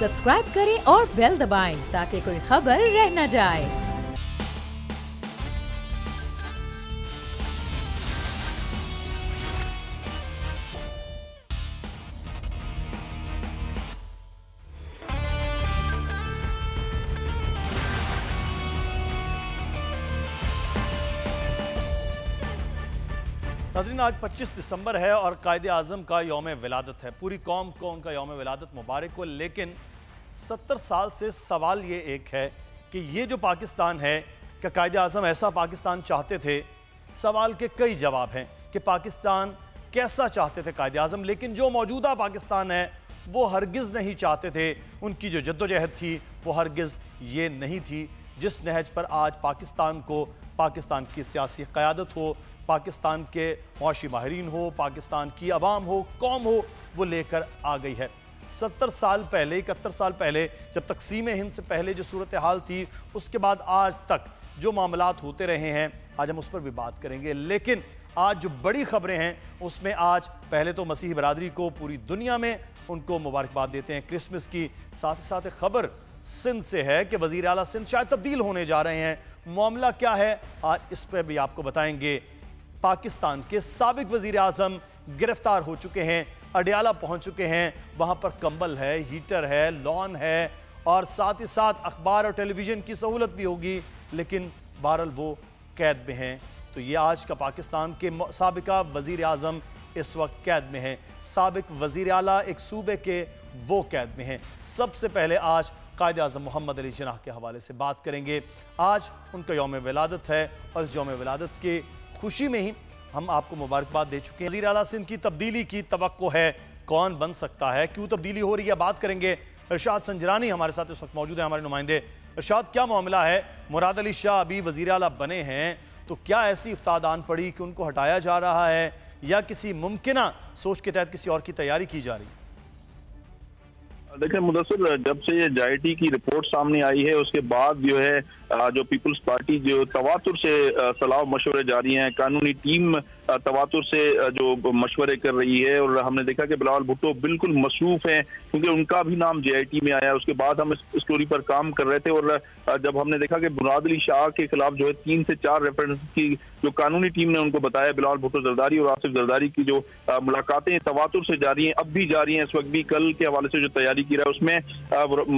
Subscribe करें और bell दबाएं ताकि कोई खबर रह न जाए। नाज़रीन, आज 25 दिसंबर है और कायदे आज़म का यौम विलादत है। पूरी कौम को उनका यौम विलादत मुबारक हो। लेकिन 70 साल से सवाल ये एक है कि ये जो पाकिस्तान है, क्या कायदे आज़म ऐसा पाकिस्तान चाहते थे? सवाल के कई जवाब हैं कि पाकिस्तान कैसा चाहते थे कायदे आज़म, लेकिन जो मौजूदा पाकिस्तान है वो हरगिज़ नहीं चाहते थे। उनकी जो जद्दोजहद थी वो हरगिज़ ये नहीं थी जिस नहज पर आज पाकिस्तान को, पाकिस्तान की सियासी क़यादत हो, पाकिस्तान के मुआशी माहिरीन हो, पाकिस्तान की अवाम हो, कौम हो, वो लेकर आ गई है। 70 साल पहले, 71 साल पहले, जब तकसीम हिंद से पहले जो सूरत हाल थी, उसके बाद आज तक जो मामलात होते रहे हैं, आज हम उस पर भी बात करेंगे। लेकिन आज जो बड़ी खबरें हैं उसमें आज पहले तो मसीही बरादरी को पूरी दुनिया में उनको मुबारकबाद देते हैं क्रिसमस की। साथ ही साथ खबर सिंध से है कि वज़ीर आला सिंध शायद तब्दील होने जा रहे हैं। मामला क्या है आज इस पर भी आपको बताएंगे। पाकिस्तान के साबिक वज़ीर आज़म गिरफ्तार हो चुके हैं, अडियाला पहुंच चुके हैं। वहां पर कंबल है, हीटर है, लॉन है और साथ ही साथ अखबार और टेलीविज़न की सहूलत भी होगी, लेकिन बहरहाल वो कैद में हैं। तो ये आज का पाकिस्तान के साबिका वज़ीर आज़म इस वक्त कैद में हैं। साबिक वज़ीर आला एक सूबे के वो कैद में हैं। सबसे पहले आज कायदे आज़म मोहम्मद अली जिन्नाह के हवाले से बात करेंगे। आज उनका यौम विलादत है और इस यौम विलादत के खुशी में ही हम आपको मुबारकबाद दे चुके हैं। वज़ीर आला सिंध की तब्दीली की तवक्को है, कौन बन सकता है, क्यों तब्दीली हो रही है, बात करेंगे। इरशाद संजरानी हमारे साथ इस वक्त मौजूद है, हमारे नुमाइंदे। इरशाद, क्या मामला है? मुराद अली शाह अभी वज़ीर आला बने हैं, तो क्या ऐसी इफ्तादान पड़ी कि उनको हटाया जा रहा है या किसी मुमकिना सोच के तहत किसी और की तैयारी की जा रही है? देखिए मुदस्सिर, जब से ये JIT की रिपोर्ट सामने आई है उसके बाद जो है जो पीपल्स पार्टी जो तवातुर से सलाह मशवरे जारी हैं, कानूनी टीम तवातुर से जो मशवरे कर रही है। और हमने देखा कि बिलावल भुट्टो बिल्कुल मसरूफ हैं क्योंकि उनका भी नाम JIT में आया। उसके बाद हम इस स्टोरी पर काम कर रहे थे और जब हमने देखा कि मुराद अली शाह के खिलाफ जो है 3 से 4 रेफरेंस की जो कानूनी टीम ने उनको बताया, बिलावल भुट्टो जरदारी और आसिफ जरदारी की जो मुलाकातें तवातुर से जारी हैं, अब भी जारी हैं। इस वक्त भी कल के हवाले से जो तैयारी की रहा है उसमें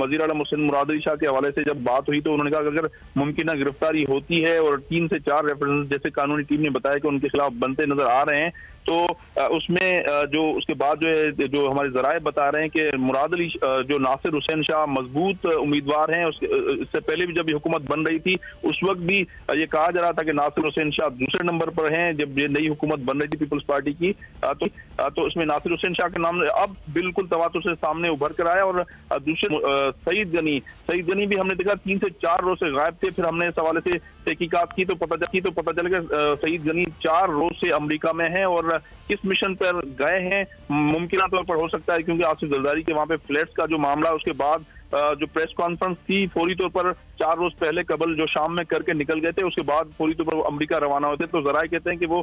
वज़ीर आला मुस्लिम मुराद अली शाह के हवाले से जब बात हुई तो उन्होंने कहा कि अगर मुमकिन गिरफ्तारी होती है और 3 से 4 रेफरेंस जैसे कानूनी टीम ने बताया कि उनके खिलाफ बनते नजर आ रहे हैं, तो उसमें जो उसके बाद जो है जो हमारे जराए बता रहे हैं कि मुराद अली जो नासिर हुसैन शाह मजबूत उम्मीदवार हैं। इससे पहले भी जब ये हुकूमत बन रही थी उस वक्त भी ये कहा जा रहा था कि नासिर हुसैन शाह दूसरे नंबर पर हैं। जब ये नई हुकूमत बन रही थी पीपल्स पार्टी की तो उसमें नासिर हुसैन शाह का नाम अब बिल्कुल तवातुर से सामने उभर कर आया। और दूसरे सईद गनी भी हमने देखा 3 से 4 रोज से गायब थे। फिर हमने इस हवाले से तहकीकात की तो पता चल गया सईद गनी 4 रोज से अमेरिका में हैं और किस मिशन पर गए हैं मुमकिन तौर पर हो सकता है क्योंकि आसिफ जरदारी के वहां पे फ्लैट्स का जो मामला, उसके बाद जो प्रेस कॉन्फ्रेंस थी फौरी तौर पर 4 रोज पहले कबल जो शाम में करके निकल गए थे, उसके बाद फौरी तौर पर वो अमेरिका रवाना होते। तो जराए कहते हैं कि वो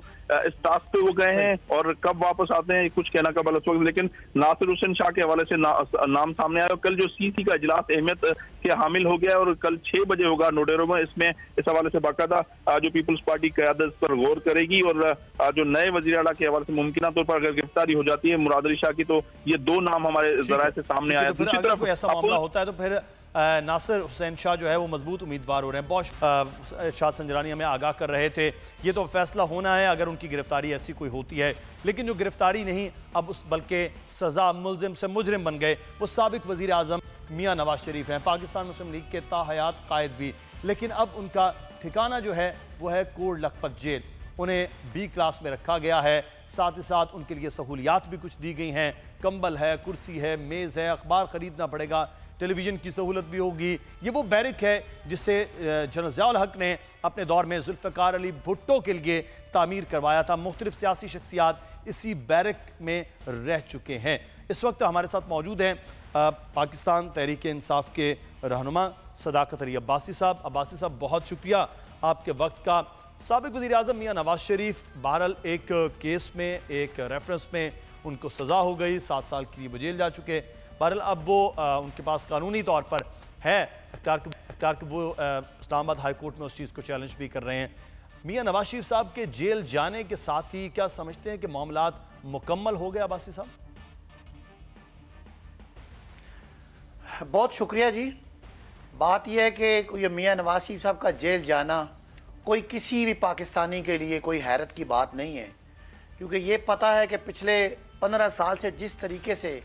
इस टास्क पे वो गए हैं और कब वापस आते हैं कुछ कहना कबल उस वक्त। लेकिन नासिर हुसैन शाह के हवाले से नाम सामने आया। कल जो CC का इजलास अहमियत के हामिल हो गया और कल 6 बजे होगा नोडेरो में। इसमें इस हवाले से बाकायदा जो पीपल्स पार्टी क़यादत पर गौर करेगी और जो नए वज़ीर आला के हवाले से मुमकिन तौर पर अगर गिरफ्तारी हो जाती है मुराद अली शाह की, तो ये 2 नाम हमारे जराए से सामने आया। दूसरी तरफ कोई ऐसा मामला होता है तो फिर नासिर हुसैन शाह जो है वो मजबूत उम्मीदवार हो रहे हैं। बहुत शाह संजरानी हमें आगाह कर रहे थे, ये तो फैसला होना है अगर उनकी गिरफ्तारी ऐसी कोई होती है। लेकिन जो गिरफ्तारी नहीं, अब उस बल्कि सज़ा मुलजिम से मुजरिम बन गए वो साबिक वज़ीर आज़म मियाँ नवाज शरीफ हैं, पाकिस्तान मुस्लिम लीग के ताहयात कायद भी। लेकिन अब उनका ठिकाना जो है वो है कोट लखपत जेल। उन्हें B क्लास में रखा गया है। साथ ही साथ उनके लिए सहूलियात भी कुछ दी गई हैं, कंबल है, कुर्सी है, मेज़ है, अखबार ख़रीदना पड़ेगा, टेलीविज़न की सहूलत भी होगी। ये वो बैरक है जिसे जनरल ज़ियाउल हक ने अपने दौर में जुल्फ़िकार अली भुट्टो के लिए तामीर करवाया था। मुख्तलिफ सियासी शख्सियात इसी बैरक में रह चुके हैं। इस वक्त हमारे साथ मौजूद हैं पाकिस्तान तहरीक इंसाफ के रहनुमा सदाकत अली अब्बासी साहब। अब्बासी साहब, बहुत शुक्रिया आपके वक्त का। साबिक वज़ीर आज़म मियाँ नवाज शरीफ बहरहाल एक केस में, एक रेफरेंस में उनको सज़ा हो गई, 7 साल के लिए वो जेल जा चुके। बहरहाल अब वो उनके पास कानूनी तौर पर है अख्तियार कि वो इस्लामाबाद हाई कोर्ट में उस चीज़ को चैलेंज भी कर रहे हैं। मियां नवाज शरीफ साहब के जेल जाने के साथ ही क्या समझते हैं कि मामलात मुकम्मल हो गया? अब्बासी साहब, बहुत शुक्रिया जी। बात यह है कि ये मियां नवाज शरीफ साहब का जेल जाना कोई किसी भी पाकिस्तानी के लिए कोई हैरत की बात नहीं है, क्योंकि ये पता है कि पिछले 15 साल से जिस तरीके से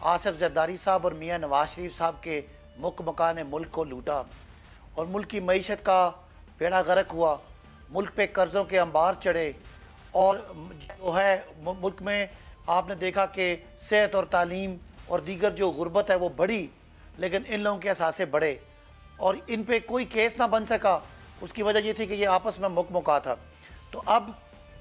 आसिफ जरदारी साहब और मियां नवाज शरीफ साहब के मुल्क ने मुल्क को लूटा और मुल्क की मईशत का बेड़ा गर्क हुआ, मुल्क पे कर्ज़ों के अंबार चढ़े और जो है मुल्क में आपने देखा कि सेहत और तालीम और दीगर जो गुर्बत है वो बढ़ी, लेकिन इन लोगों के असासे बढ़े और इन पे कोई केस ना बन सका। उसकी वजह ये थी कि ये आपस में मुका था। तो अब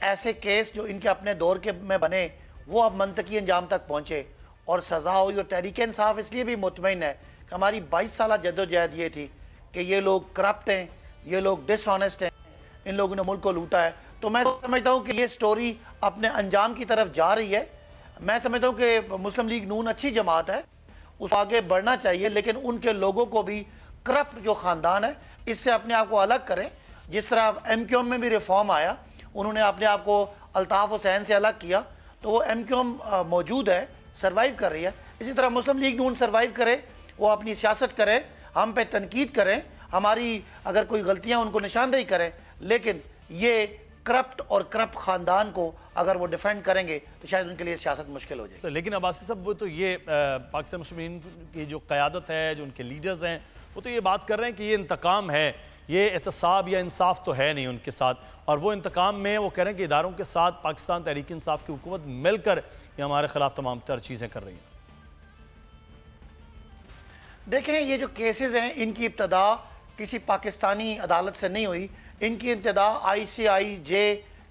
ऐसे केस जो इनके अपने दौर के में बने वो अब मंतकी अंजाम तक पहुँचे और सज़ा हुई। और तहरीक इंसाफ इसलिए भी मुतमईन है कि हमारी 22 साल जद्दोजहद ये थी कि ये लोग करप्ट हैं, ये लोग डिसऑनेस्ट हैं, इन लोगों ने मुल्क को लूटा है। तो मैं समझता हूँ कि ये स्टोरी अपने अंजाम की तरफ जा रही है। मैं समझता हूँ कि मुस्लिम लीग नून अच्छी जमात है, उस आगे बढ़ना चाहिए, लेकिन उनके लोगों को भी करप्ट जो ख़ानदान है इससे अपने आप को अलग करें। जिस तरह MQM में भी रिफॉर्म आया, उन्होंने अपने आप को अल्ताफ़ हुसैन से अलग किया, तो वो MQM मौजूद है, सर्वाइव कर रही है। इसी तरह मुस्लिम लीग नून सर्वाइव करे, वो अपनी सियासत करे, हम पे तनकीद करें, हमारी अगर कोई गलतियां उनको निशानदेही करें, लेकिन ये करप्ट और करप्ट ख़ानदान को अगर वो डिफेंड करेंगे तो शायद उनके लिए सियासत मुश्किल हो जाए। लेकिन अब्बासी साहब, वो तो ये पाकिस्तान मुस्लिम की जो क़यादत है, जो उनके लीडर्स हैं, वो तो ये बात कर रहे हैं कि ये इंतकाम है, ये एहतसाब या इंसाफ तो है नहीं उनके साथ, और वो इंतकाम में वो कह रहे हैं कि इदारों के साथ पाकिस्तान तहरीक इंसाफ की हुकूमत मिलकर ये हमारे खिलाफ तमाम तर चीज़ें कर रही हैं। देखें, ये जो केसेस हैं इनकी इब्तदा किसी पाकिस्तानी अदालत से नहीं हुई, इनकी इब्तदा ICIJ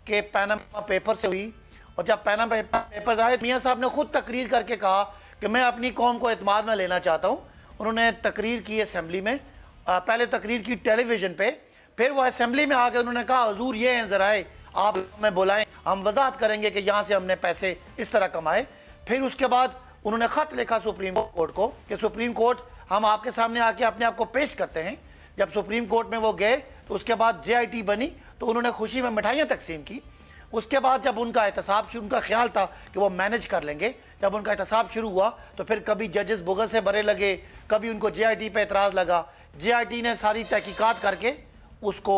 के पैनामा पेपर से हुई। और जब पैनामा पेपर्स आए, मियाँ साहब ने खुद तकरीर करके कहा कि मैं अपनी कौम को एतमाद में लेना चाहता हूँ। उन्होंने तकरीर की असेंबली में, पहले तकरीर की टेलीविज़न पे, फिर वो असेंबली में आके उन्होंने कहा हुजूर ये हैं ज़राए, आप हमें बुलाएं, हम वजाहत करेंगे कि यहाँ से हमने पैसे इस तरह कमाए। फिर उसके बाद उन्होंने ख़त लिखा सुप्रीम कोर्ट को कि सुप्रीम कोर्ट, हम आपके सामने आके अपने आप को पेश करते हैं। जब सुप्रीम कोर्ट में वो गए तो उसके बाद JIT बनी, तो उन्होंने खुशी में मिठाइयाँ तकसीम की। उसके बाद जब उनका एहतसाब, उनका ख्याल था कि वो मैनेज कर लेंगे, जब उनका एहतसाब शुरू हुआ तो फिर कभी जजेस बुगत से भरे लगे, कभी उनको JIT पे एतराज़ लगा। JIT ने सारी तहकीकात करके उसको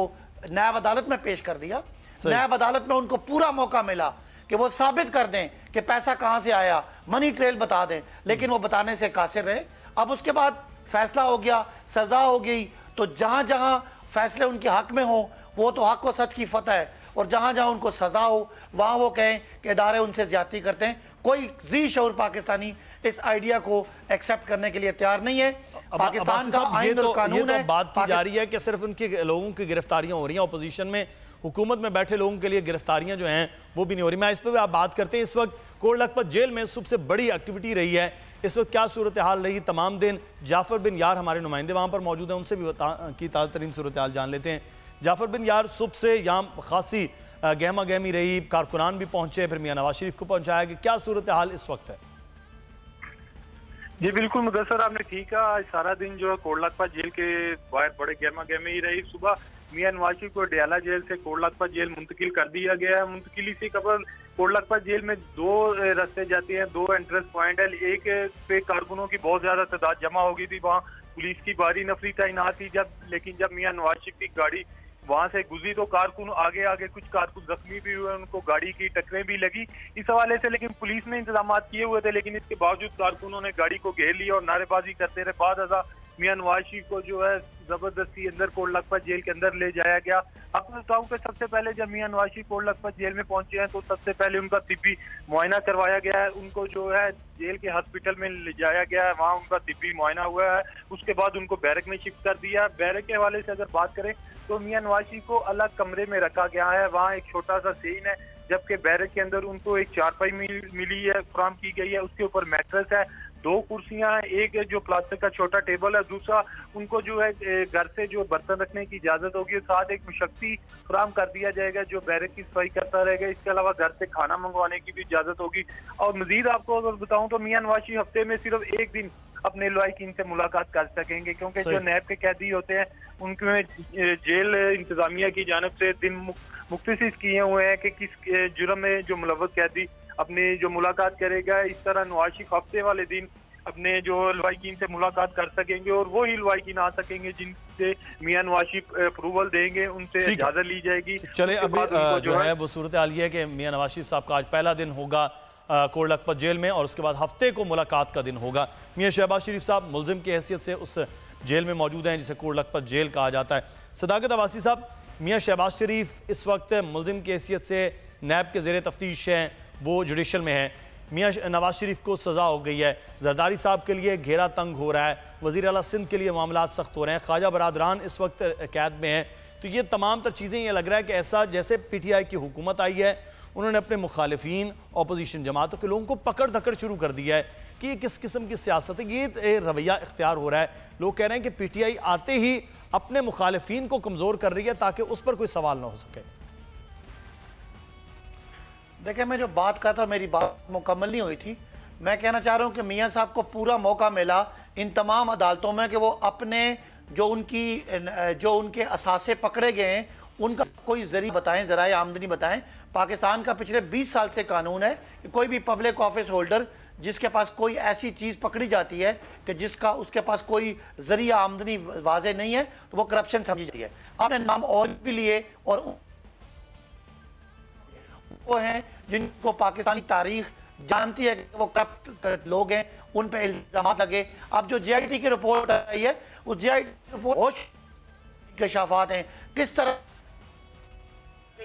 नायब अदालत में पेश कर दिया। नायब अदालत में उनको पूरा मौका मिला कि वो साबित कर दें कि पैसा कहाँ से आया, मनी ट्रेल बता दें, लेकिन वो बताने से कासिर रहे। अब उसके बाद फैसला हो गया, सज़ा हो गई, तो जहाँ जहाँ फैसले उनके हक़ में हो वो तो हक़ व सच की फतह है, और जहाँ जहाँ उनको सज़ा हो वहाँ वो कहें कि इदारे उनसे ज़्यादती करते हैं। कोई जी शऊर पाकिस्तानी इस आइडिया को एक्सेप्ट करने के लिए तैयार नहीं है। पाकिस्तान का आईन और कानून है। बात की जा रही है कि सिर्फ उनके लोगों की गिरफ्तारियां हो रही हैं, अपोजिशन में हुकूमत में बैठे लोगों के लिए गिरफ्तारियां जो हैं वो भी नहीं हो रही। मैं इस पर भी आप बात करते हैं। इस वक्त कोट लखपत जेल में सबसे बड़ी एक्टिविटी रही है, इस वक्त क्या सूरत हाल रही तमाम दिन? जाफर बिन यार हमारे नुमाइंदे वहाँ पर मौजूद हैं, उनसे भी की ताज़ा तरीन सूरत हाल जान लेते हैं। जाफर बिन यार, सुबह से यहाँ खासी गहमा गहमी रही, कारकुनान भी पहुँचे, फिर मियां नवाज शरीफ को पहुँचाया गया, क्या सूरत हाल इस वक्त है? जी बिल्कुल मुदस्सर, आपने ठीक कहा। आज सारा दिन जो है कोट लखपत जेल के बाहर बड़े गहमा गहमी ही रही। सुबह मियां नवाज शरीफ को डयाला जेल से कोट लखपत जेल मुंतकिल कर दिया गया है। मुंतकिली से कबल कोट लखपत जेल में 2 रास्ते जाते हैं, 2 एंट्रेंस पॉइंट है। एक पे कारकुनों की बहुत ज्यादा तादाद जमा हो गई थी, वहाँ पुलिस की भारी नफरी तैनात थी। लेकिन जब मियां नवाज शरीफ की गाड़ी वहां से गुजरी तो कारकुन आगे आगे, कुछ कारकुन जख्मी भी हुए, उनको गाड़ी की टक्करें भी लगी इस हवाले से। लेकिन पुलिस ने इंतजाम किए हुए थे, लेकिन इसके बावजूद कारकुनों ने गाड़ी को घेर लिया और नारेबाजी करते रहे। बाद अज़ा मियां नवाज शरीफ को जो है जबरदस्ती अंदर कोट लखपत जेल के अंदर ले जाया गया। आपको बताऊं कि सबसे पहले जब मियां नवाज शरीफ कोट लखपत जेल में पहुंचे हैं तो सबसे पहले उनका तिब्बी मुआयना करवाया गया है। उनको जो है जेल के हॉस्पिटल में ले जाया गया है, वहाँ उनका तिब्बी मुआयना हुआ है। उसके बाद उनको बैरक में शिफ्ट कर दिया। बैरक के हवाले से अगर बात करें तो मियां नवाज शरीफ को अलग कमरे में रखा गया है, वहाँ एक छोटा सा सीन है, जबकि बैरक के अंदर उनको एक चारपाई मिली है, फराम की गई है, उसके ऊपर मैट्रेस है। 2 कुर्सियां, एक जो प्लास्टिक का छोटा टेबल है, दूसरा उनको जो है घर से जो बर्तन रखने की इजाजत होगी, साथ एक मुशक्की फराम कर दिया जाएगा जो बैरक की सफाई करता रहेगा। इसके अलावा घर से खाना मंगवाने की भी इजाजत होगी। और मजीद आपको अगर बताऊं तो मियां नवाज हफ्ते में सिर्फ एक दिन अपने लवाहिकीन से मुलाकात कर सकेंगे, क्योंकि जो नैब के कैदी होते हैं उनमें जेल इंतजामिया की जानब से दिन मुख्तसिस किए हुए हैं कि किस जुर्म में जो मुलव्वस कैदी अपनी जो मुलाकात करेगा। इस तरह नवाज शरीफ हफ्ते वाले दिन अपने जो लवाहिकीन से मुलाकात कर सकेंगे और वो ही लवाहिकीन आ सकेंगे जिनसे मियां नवाज शरीफ अप्रूवल देंगे, उनसे इजाजत ली जाएगी। चले अभी जो है वो सूरत हाल ये है कि मियां नवाज शरीफ साहब का आज पहला दिन होगा कोट लखपत जेल में और उसके बाद हफ्ते को मुलाकात का दिन होगा। मियां शहबाज शरीफ साहब मुलजिम की हैसियत से उस जेल में मौजूद हैं जिसे कोट लखपत जेल कहा जाता है। सदाकत अब्बासी साहब, मियां शहबाज शरीफ इस वक्त मुलजिम की हैसियत से नैब के ज़ेर तफ्तीश हैं, वो जुडिशल में हैं। मियां नवाज शरीफ को सज़ा हो गई है, जरदारी साहब के लिए घेरा तंग हो रहा है, वज़ीर आला सिंध के लिए मामला सख्त हो रहे हैं, ख्वाजा बरादरान इस वक्त कैद में हैं। तो ये तमाम तर चीज़ें, ये लग रहा है कि ऐसा जैसे PTI की हुकूमत आई है, उन्होंने अपने मुखालिफिन अपोजिशन जमातों के लोगों को पकड़ धकड़ शुरू कर दिया है कि ये किस किस्म की सियासत है, ये रवैया इख्तियार हो रहा है। लोग कह रहे हैं कि PTI आते ही अपने मुखालिफिन को कमज़ोर कर रही है ताकि उस पर कोई सवाल ना हो सके। देखिए, मैं जो बात कर था मेरी बात मुकम्मल नहीं हुई थी। मैं कहना चाह रहा हूँ कि मियाँ साहब को पूरा मौका मिला इन तमाम अदालतों में कि वो अपने जो उनके असासे पकड़े गए हैं उनका कोई जरिया बताएं, ज़राए आमदनी बताएं। पाकिस्तान का पिछले 20 साल से कानून है कि कोई भी पब्लिक ऑफिस होल्डर जिसके पास कोई ऐसी चीज़ पकड़ी जाती है कि जिसका उसके पास कोई जरिया आमदनी वाजे नहीं है तो वो करप्शन समझी जाती है। आपने नाम और भी लिए और वो हैं जिनको पाकिस्तानी तारीख जानती है कि वो करप्ट लोग हैं, उन पे इल्जाम लगे। अब जो JIT की रिपोर्ट आई है उस JIT रिपोर्ट इंकशाफात हैं किस तरह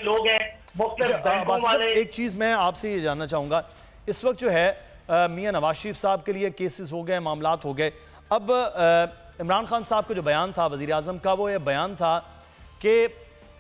लोग हैं। एक चीज़ मैं आपसे ये जानना चाहूँगा, इस वक्त जो है मियां नवाज शरीफ साहब के लिए केसेस हो गए, मामलात हो गए। अब इमरान खान साहब का जो बयान था वज़ीर आज़म का, वो ये बयान था कि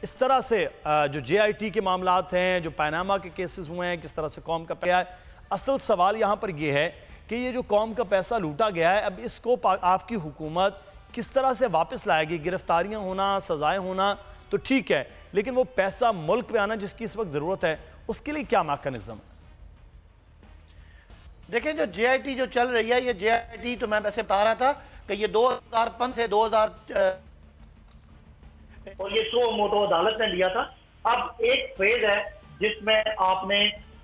इस तरह से जो JIT के मामलात हैं, जो पैनामा के केसेस हुए हैं, किस तरह से कौम का पैसा है। असल सवाल यहाँ पर यह है कि ये जो कौम का पैसा लूटा गया है, अब इसको आपकी हुकूमत किस तरह से वापस लाएगी। गिरफ्तारियाँ होना, सजाएँ होना तो ठीक है, लेकिन वो पैसा मुल्क में आना जिसकी इस वक्त ज़रूरत है, उसके लिए क्या मैकेनिज्म? देखिए, जो JIT जो चल रही है, ये JIT तो मैं वैसे बता रहा था कि ये 2005 से 2000 और ये सो मोटो अदालत ने लिया था। अब एक फेज है जिसमें आपने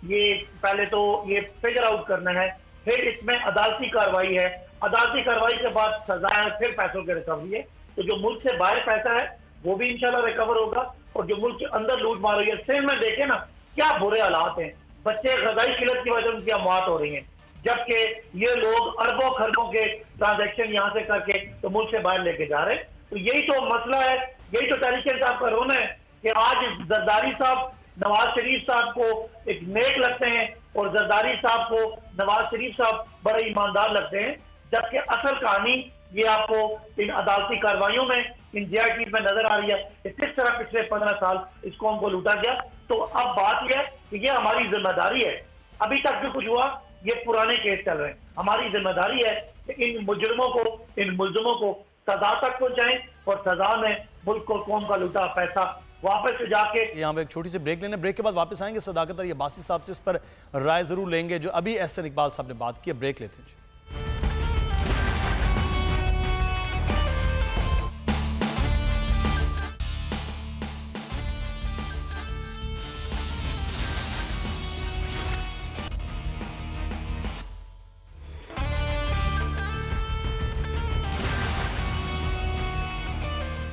ये पहले तो ये फिगर आउट करना है, फिर इसमें अदालती कार्रवाई है, अदालती कार्रवाई के बाद सजा है, फिर पैसों की रिकवरी है। तो जो मुल्क से बाहर पैसा है वो भी इंशाल्लाह रिकवर होगा और जो मुल्क के अंदर लूट मार रही है। सिंध में देखे ना क्या बुरे हालात हैं, बच्चे ग़िज़ाई किल्लत की वजह से उनकी मौत हो रही है, जबकि ये लोग अरबों खरबों के ट्रांजैक्शन यहाँ से करके तो मुल्क से बाहर लेके जा रहे हैं। तो यही तो मसला है, यही तो तहरीक इंसाफ का रोना है कि आज जरदारी साहब नवाज शरीफ साहब को एक नेक लगते हैं और जरदारी साहब को नवाज शरीफ साहब बड़े ईमानदार लगते हैं, जबकि असल कहानी ये आपको इन अदालती कार्रवाइयों में, इन JIT में नजर आ रही है कि किस तरह पिछले 15 साल इस कौम को लूटा गया। तो अब बात यह है कि ये हमारी जिम्मेदारी है, अभी तक जो कुछ हुआ ये पुराने केस चल रहे हैं, हमारी जिम्मेदारी है कि इन मुजरिमों को, इन मुल्जिमों को सजा तक पहुंचाएं और सजा में मुल्क को कौम का लूटा पैसा वापस जाके। यहाँ पे एक छोटी सी ब्रेक लेने, ब्रेक के बाद वापस आएंगे। सदाकत अली अब्बासी साहब से इस पर राय जरूर लेंगे जो अभी एहसन इकबाल साहब ने बात की। ब्रेक लेते हैं।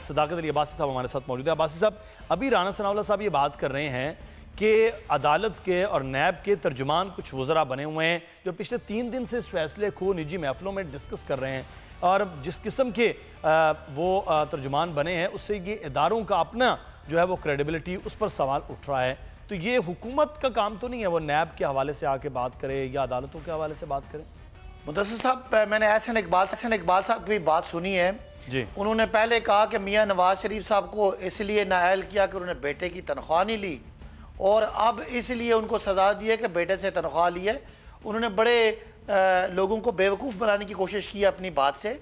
सदाकत अली अब्बासी साहब हमारे साथ मौजूद है। अब्बासी साहब, अभी राना सनाउल्लाह साहब ये बात कर रहे हैं कि अदालत के और नैब के तर्जुमान कुछ वज़रा बने हुए हैं जो पिछले 3 दिन से इस फैसले को निजी महफिलों में डिस्कस कर रहे हैं, और जिस किस्म के वो तर्जुमान बने हैं उससे ये इदारों का अपना जो है वो क्रेडिबिलिटी, उस पर सवाल उठ रहा है। तो ये हुकूमत का काम तो नहीं है वो नैब के हवाले से आके बात करे या अदालतों के हवाले से बात करें? मुदस्सिर साहब, मैंने एहसन इकबाल साहब की बात सुनी है जी। उन्होंने पहले कहा कि मियां नवाज शरीफ साहब को इसलिए नाअहल किया कि उन्होंने बेटे की तनख्वाह नहीं ली, और अब इसलिए उनको सजा दी है कि बेटे से तनख्वाह ली है। उन्होंने बड़े लोगों को बेवकूफ़ बनाने की कोशिश की अपनी बात से।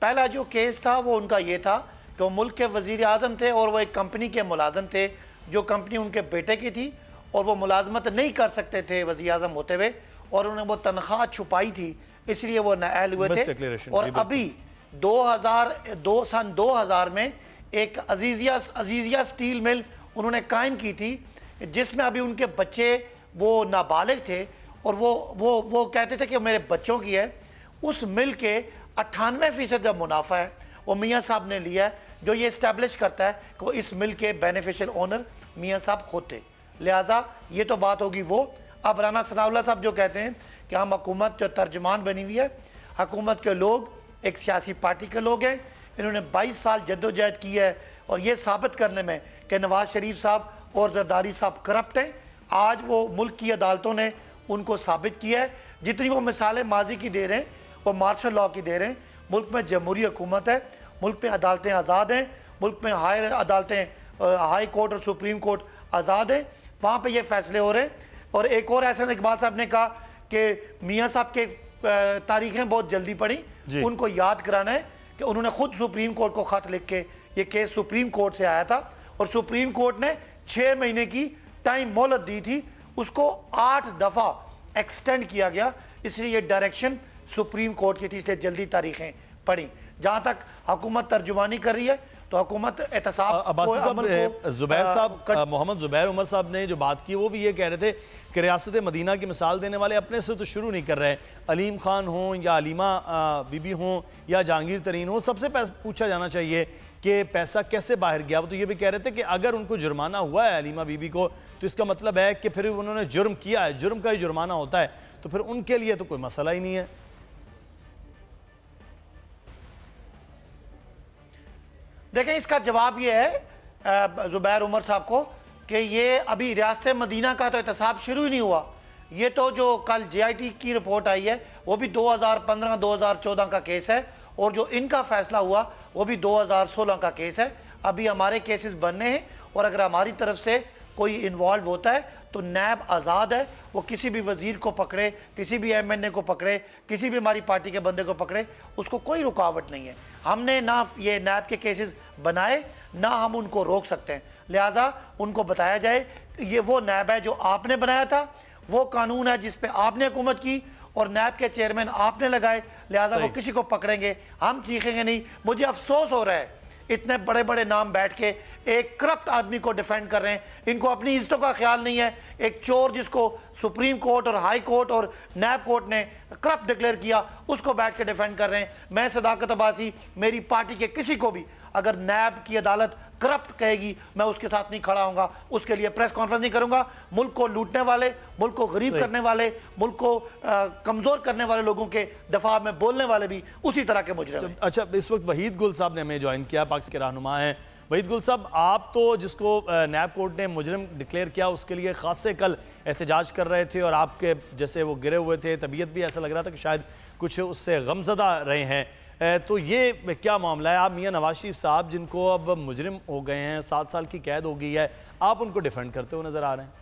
पहला जो केस था वो उनका ये था कि वो मुल्क के वज़ीर आज़म थे और वो एक कंपनी के मुलाजम थे, जो कंपनी उनके बेटे की थी और वो मुलाजमत नहीं कर सकते थे वज़ीर आज़म होते हुए, और उन्हें वो तनख्वाह छुपाई थी, इसलिए वो नाअहल हुए थे। और अभी 2000 में एक अजीजिया स्टील मिल उन्होंने कायम की थी, जिसमें अभी उनके बच्चे वो नाबालिग थे और वो कहते थे कि मेरे बच्चों की है। उस मिल के 98% का मुनाफा है वो मियाँ साहब ने लिया है, जो ये इस्टेब्लिश करता है कि वो इस मिल के बेनिफिशियल ओनर मियाँ साहब खुद थे। लिहाजा ये तो बात होगी वो। अब राना सनाउल्लाह साहब जो कहते हैं कि हम हुकूमत जो तर्जमान बनी हुई है, हुकूमत के लोग एक सियासी पार्टी के लोग हैं, इन्होंने 22 साल जद्दोजहद की है और ये साबित करने में कि नवाज शरीफ साहब और जरदारी साहब करप्ट हैं। आज वो मुल्क की अदालतों ने उनको साबित किया है। जितनी वो मिसालें माजी की दे रहे हैं वो मार्शल लॉ की दे रहे हैं। मुल्क में जमहूरी हुकूमत है, मुल्क में अदालतें आज़ाद हैं, मुल्क में हाई कोर्ट और सुप्रीम कोर्ट आज़ाद है, वहाँ पे ये फैसले हो रहे हैं। और एक और एहसन इकबाल साहब ने कहा कि मियाँ साहब के तारीखें बहुत जल्दी पड़ी, उनको याद कराना है कि उन्होंने खुद सुप्रीम कोर्ट को ख़त लिख के, ये केस सुप्रीम कोर्ट से आया था और सुप्रीम कोर्ट ने 6 महीने की टाइम मोहलत दी थी, उसको 8 दफ़ा एक्सटेंड किया गया, इसलिए ये डायरेक्शन सुप्रीम कोर्ट की थी, इसलिए जल्दी तारीखें पड़ी। जहाँ तक हुकूमत तर्जुमानी कर रही है तो हुकूमत एहतसाब जुबैर साहब, मोहम्मद जुबैर उमर साहब ने जो बात की वो भी ये कह रहे थे कि रियासत मदीना की मिसाल देने वाले अपने से तो शुरू नहीं कर रहे। अलीम खान हों या अलीमा बीबी हों या जहांगीर तरीन हो, सबसे पूछा जाना चाहिए कि पैसा कैसे बाहर गया। वो तो ये भी कह रहे थे कि अगर उनको जुर्माना हुआ है अलीमा बीबी को, तो इसका मतलब है कि फिर उन्होंने जुर्म किया है, जुर्म का ही जुर्माना होता है, तो फिर उनके लिए तो कोई मसला ही नहीं है। देखें, इसका जवाब ये है जुबैर उमर साहब को कि ये अभी रियासत मदीना का तो एहतसाब शुरू ही नहीं हुआ। ये तो जो कल JIT की रिपोर्ट आई है वो भी 2015-2014 का केस है, और जो इनका फैसला हुआ वो भी 2016 का केस है। अभी हमारे केसेस बनने हैं, और अगर हमारी तरफ से कोई इन्वॉल्व होता है तो नैब आज़ाद है, वो किसी भी वज़ीर को पकड़े, किसी भी MNA को पकड़े, किसी भी हमारी पार्टी के बंदे को पकड़े, उसको कोई रुकावट नहीं है। हमने ना ये नैब के केसेस बनाए, ना हम उनको रोक सकते हैं। लिहाजा उनको बताया जाए ये वो नैब है जो आपने बनाया था, वो कानून है जिस पे आपने हुकूमत की, और नैब के चेयरमैन आपने लगाए, लिहाजा वो किसी को पकड़ेंगे, हम चीखेंगे नहीं। मुझे अफसोस हो रहा है इतने बड़े बड़े नाम बैठ के एक करप्ट आदमी को डिफेंड कर रहे हैं, इनको अपनी इज्जतों का ख्याल नहीं है। एक चोर जिसको सुप्रीम कोर्ट और हाई कोर्ट और नैब कोर्ट ने करप्ट डिक्लेयर किया, उसको बैठ के डिफेंड कर रहे हैं। मैं सदाकत अब्बासी, मेरी पार्टी के किसी को भी अगर नैब की अदालत करप्ट कहेगी मैं उसके साथ नहीं खड़ा होऊंगा, उसके लिए प्रेस कॉन्फ्रेंस नहीं करूंगा। मुल्क को लूटने वाले, मुल्क को गरीब करने वाले, मुल्क को कमजोर करने वाले लोगों के दफा में बोलने वाले भी उसी तरह के मुजरिम हैं। अच्छा, इस वक्त वहीद गुल साहब ने हमें ज्वाइन किया, पाकिस्तान के रहनुमा हैं। वहीद गुल साहब, आप तो जिसको नैब कोर्ट ने मुजरिम डिक्लेयर किया उसके लिए खासे कल एहतजाज कर रहे थे, और आपके जैसे वो गिरे हुए थे, तबीयत भी ऐसा लग रहा था कि शायद कुछ उससे गमज़दा रहे हैं। तो ये क्या मामला है? आप मियां नवाज शरीफ साहब जिनको अब मुजरिम हो गए हैं, 7 साल की कैद हो गई है, आप उनको डिफेंड करते हुए नजर आ रहे हैं।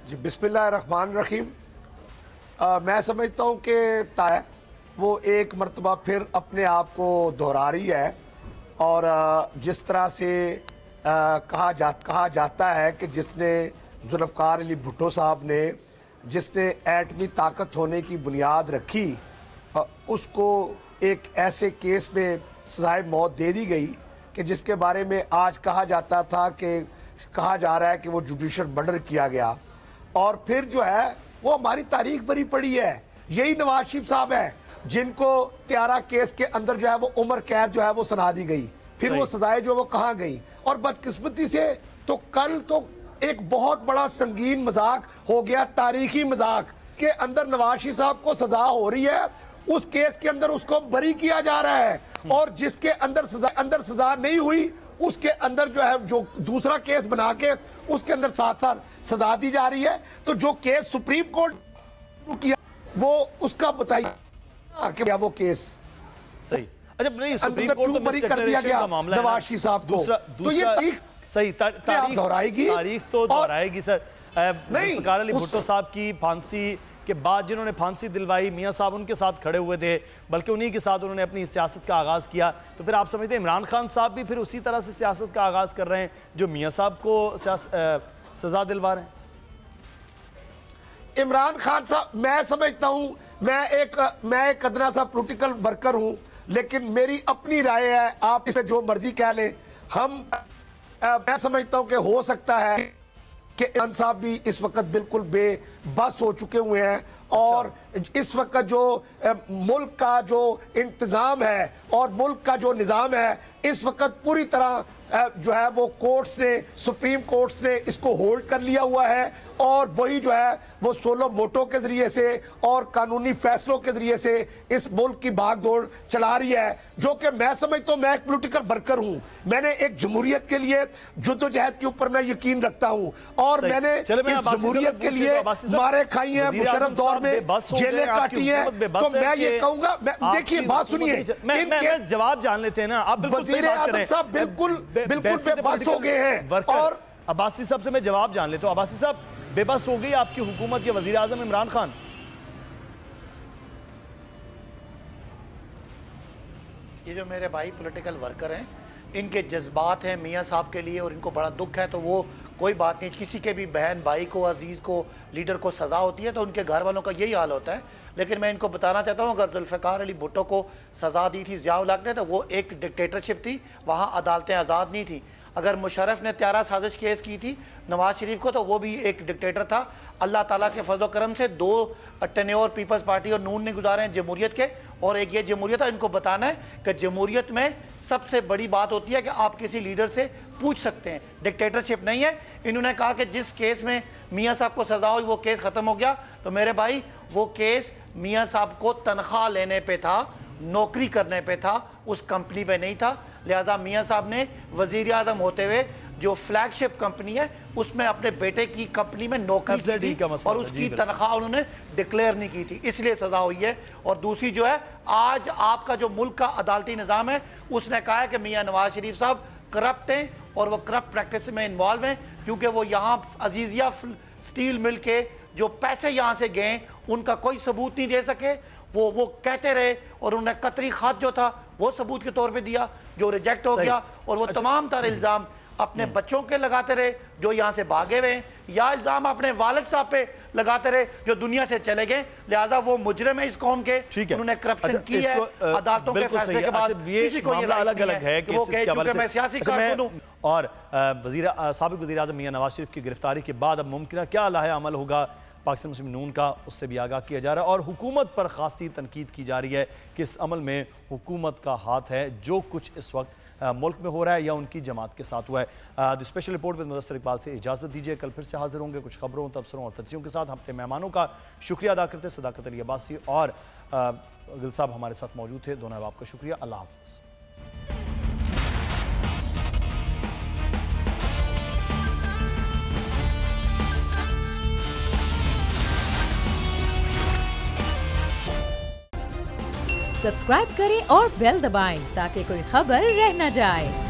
जी, बिस्मिल्लाहिर्रहमानिर्रहीम। मैं समझता हूँ कि वो एक मरतबा फिर अपने आप को दोहरा रही है, और जिस तरह से कहा जाता है कि जिसने जुल्फ़िकार अली भुट्टो साहब ने जिसने एटमी ताकत होने की बुनियाद रखी, उसको एक ऐसे केस में सज़ाए मौत दे दी गई कि जिसके बारे में आज कहा जा रहा है कि वो जुडिशल मर्डर किया गया। और फिर जो है वो हमारी तारीख भरी पड़ी है। यही नवाज शरीफ साहब है जिनको त्यारा केस के अंदर जो है वो उम्र कैद जो है वो सुना दी गई, फिर वो सजाएं जो वो कहाँ गई। और बदकिस्मती से तो कल तो एक बहुत बड़ा संगीन मजाक हो गया, तारीखी मजाक के अंदर नवाज शरीफ साहब को सजा हो रही है, उस केस के अंदर उसको बरी किया जा रहा है, और जिसके अंदर सजा नहीं हुई उसके अंदर जो है जो दूसरा केस बना के उसके अंदर 7 साल सजा दी जा रही है। तो जो केस सुप्रीम कोर्ट किया वो उसका बताइए क्या वो केस सही। अच्छा, नहीं, सुप्रीम कोर्ट तो बरी कर दिया गया नवाज शरीफ साहब को। तो ये सही तारीख तो दोहराएगी सर। जुल्फ़िकार अली भुट्टो साहब की फांसी के बाद जिन्होंने फांसी दिलवाई, मियां साहब उनके साथ खड़े हुए थे, बल्कि उन्हीं के साथ उन्होंने अपनी सियासत का आगाज़ किया। तो फिर आप समझते हैं इमरान खान साहब भी फिर उसी तरह से सियासत का आगाज़ कर रहे हैं जो मियां साहब को सजा दिलवा रहे हैं? इमरान खान साहब, मैं समझता हूं, मैं एक अदना सा पॉलिटिकल वर्कर हूं, लेकिन मेरी अपनी राय है, आप इसे जो मर्जी कह लें। मैं समझता हूं कि हो सकता है कि इमरान साहब भी इस वक्त बिल्कुल बेबस हो चुके हुए हैं और इस वक्त जो मुल्क का जो इंतजाम है और मुल्क का जो निज़ाम है, इस वक्त पूरी तरह जो है वो कोर्ट्स ने, सुप्रीम कोर्ट्स ने इसको होल्ड कर लिया हुआ है और वही जो है वो सोलो मोटो के जरिए से और कानूनी फैसलों के जरिए से इस मुल्क की भागदौड़ चला रही है, जो कि मैं समझता हूं, मैं एक पॉलिटिकल वर्कर हूं, मैंने एक जमहूरियत के लिए जुद्दोजहद के ऊपर मैं यकीन रखता हूं और मैंने इस जमहूरियत के लिए मारे खाई हैं, मुशर्रफ दौर में जेलें काटी हैं। तो मैं ये कहूंगा, देखिए बात सुनिए, जवाब जान लेते हैं ना आप। वज़ीर आज़म साहब बिल्कुल बेबस हो गए हैं। और अब्बासी साहब से मैं जवाब जान लेता हूं। अब्बासी साहब, बेबस हो गई आपकी हुकूमत या वज़ीर आज़म इमरान खान? ये जो मेरे भाई पॉलिटिकल वर्कर हैं, इनके जज्बात हैं मियां साहब के लिए और इनको बड़ा दुख है, तो वो कोई बात नहीं। किसी के भी बहन भाई को, अजीज़ को, लीडर को सज़ा होती है तो उनके घर वालों का यही हाल होता है। लेकिन मैं इनको बताना चाहता हूँ, अगर जुल्फ़िकार अली भुट्टो को सज़ा दी थी ज़िया उल हक ने, तो वो एक डिक्टेटरशिप थी, वहाँ अदालतें आज़ाद नहीं थी। अगर मुशर्रफ ने 13 साजिश केस की थी नवाज शरीफ को, तो वो भी एक डिक्टेटर था। अल्लाह ताला के फजल करम से 2 टेन्योर पीपल्स पार्टी और नून ने गुजारे हैं जमहूरियत के, और एक ये जमहूरियत है। इनको बताना है कि जमहूरियत में सबसे बड़ी बात होती है कि आप किसी लीडर से पूछ सकते हैं, डिक्टेटरशिप नहीं है। इन्होंने कहा कि जिस केस में मियां साहब को सज़ा हुई वो केस ख़त्म हो गया, तो मेरे भाई वो केस मियां साहब को तनख्वाह लेने पे था, नौकरी करने पे था, उस कंपनी पे नहीं था। लिहाजा मियां साहब ने वज़ीर आज़म होते हुए जो फ्लैगशिप कंपनी है उसमें अपने बेटे की कंपनी में नौकरी की थी और उसकी तनख्वाह उन्होंने डिक्लेयर नहीं की थी, इसलिए सज़ा हुई है। और दूसरी जो है, आज आपका जो मुल्क का अदालती निज़ाम है उसने कहा है कि मियां नवाज शरीफ साहब करप्ट हैं और वो करप्ट प्रैक्टिस में इन्वॉल्व हैं, क्योंकि वो यहाँ अजीज़िया स्टील मिल के जो पैसे यहाँ से गए उनका कोई सबूत नहीं दे सके। वो कहते रहे और उन्होंने कतरी खत जो था वो सबूत के तौर पे दिया, जो रिजेक्ट हो गया। और वो तमाम तरह इल्ज़ाम अपने बच्चों के लगाते रहे जो यहाँ से भागे हुए, या इल्ज़ाम अपने वालिद साहब पे लगाते रहे जो दुनिया से चले गए। लिहाजा वो मुजरिम है इस कौम के, उन्होंने करप्शन की है अदालतों के फैसले के बाद। किसी को ये अलग-अलग है कि वो कहे मैं सियासी कारकुन हूं। और साबिक़ वज़ीर आज़म मियां नवाज शरीफ की गिरफ्तारी के बाद अब मुमकिन क्या लाहे अमल होगा पाकिस्तान मुस्लिम नून का, उससे भी आगाह किया जा रहा है। और हुकूमत पर खासी तनकीद की जा रही है कि इस अमल में हुकूमत का हाथ है, जो कुछ इस वक्त मुल्क में हो रहा है या उनकी जमात के साथ हुआ है। The special report with Mudassir Iqbal से इजाज़त दीजिए। कल फिर से हाजिर होंगे कुछ खबरों, तबसरों और तज्जियों के साथ। अपने मेहमानों का शुक्रिया अदा करते, सदाकत अली अब्बासी और गिल साहब हमारे साथ मौजूद थे। दोनों आपका शुक्रिया। अल्लाह हाफ़िज़। सब्सक्राइब करें और बेल दबाएं ताकि कोई खबर रह न जाए।